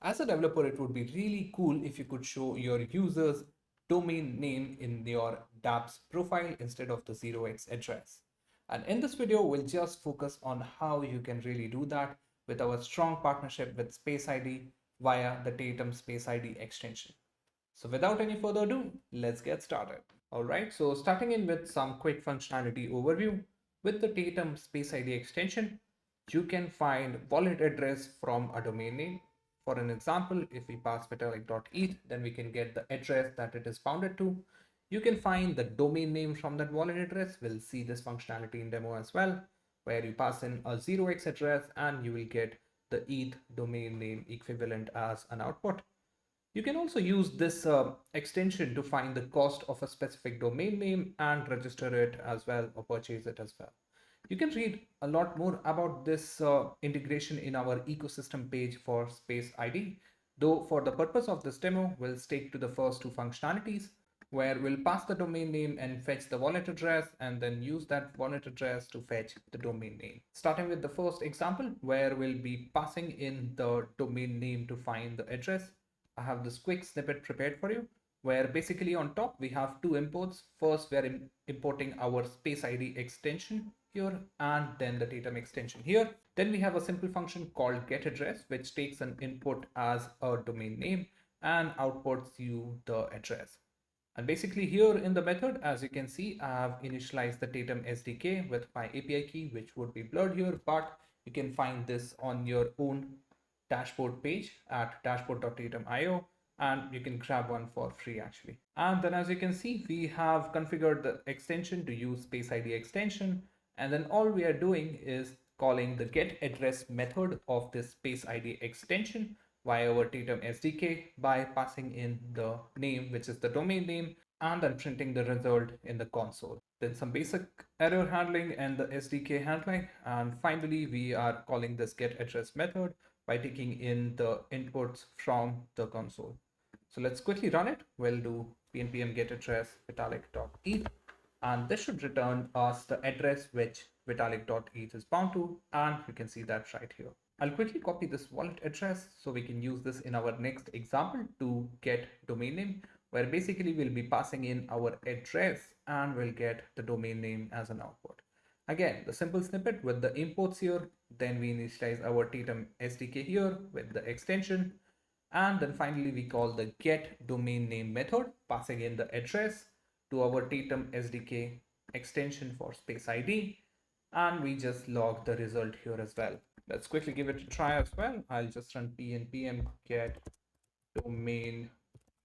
As a developer, it would be really cool if you could show your users domain name in your dApps profile instead of the 0x address. And in this video, we'll just focus on how you can really do that with our strong partnership with Space ID via the Tatum Space ID extension. So without any further ado, let's get started. All right, so starting in with some quick functionality overview. With the Tatum Space ID extension, you can find wallet address from a domain name. For an example, if we pass vitalik.eth, then we can get the address that it is bounded to. You can find the domain name from that wallet address. We'll see this functionality in demo as well, where you pass in a 0x address and you will get the ETH domain name equivalent as an output. You can also use this extension to find the cost of a specific domain name and register it as well or purchase it as well. You can read a lot more about this integration in our ecosystem page for Space ID. Though for the purpose of this demo, we'll stick to the first two functionalities where we'll pass the domain name and fetch the wallet address and then use that wallet address to fetch the domain name. Starting with the first example where we'll be passing in the domain name to find the address. I have this quick snippet prepared for you where basically on top we have two imports. First, we're importing our Space ID extension here and then the Tatum extension here. Then we have a simple function called getAddress, which takes an input as a domain name and outputs you the address. And basically here in the method, as you can see, I have initialized the Tatum SDK with my API key, which would be blurred here, but you can find this on your own dashboard page at dashboard.tatum.io, and you can grab one for free actually. And then as you can see, we have configured the extension to use Space ID extension. And then all we are doing is calling the getAddress method of this Space ID extension via our Tatum SDK by passing in the name, which is the domain name, and then printing the result in the console. Then some basic error handling and the SDK handling. And finally, we are calling this getAddress method by taking in the inputs from the console. So let's quickly run it. We'll do npm getAddress vitalik.eth, and this should return us the address which vitalik.eth is bound to, and you can see that right here. I'll quickly copy this wallet address so we can use this in our next example to get domain name, where basically we'll be passing in our address and we'll get the domain name as an output. Again, the simple snippet with the imports here, then we initialize our Tatum SDK here with the extension, and then finally we call the get domain name method, passing in the address to our Tatum SDK extension for Space ID, and we just log the result here as well. Let's quickly give it a try as well. I'll just run npm get domain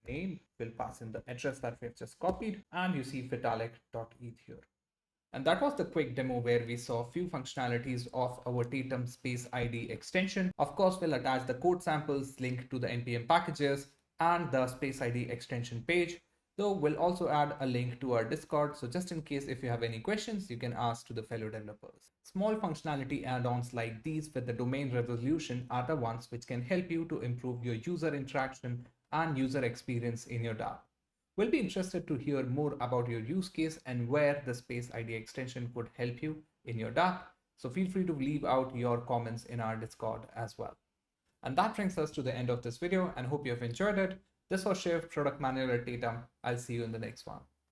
name. We'll pass in the address that we've just copied, and you see vitalik.eth here. And that was the quick demo where we saw a few functionalities of our Tatum Space ID extension. Of course, we'll attach the code samples linked to the NPM packages and the Space ID extension page. Though we'll also add a link to our Discord, so just in case if you have any questions, you can ask to the fellow developers. Small functionality add-ons like these with the domain resolution are the ones which can help you to improve your user interaction and user experience in your dApp. We'll be interested to hear more about your use case and where the Space ID extension could help you in your dApp. So feel free to leave out your comments in our Discord as well. And that brings us to the end of this video and hope you have enjoyed it. This was Shiv, Product Manager at Tatum. I'll see you in the next one.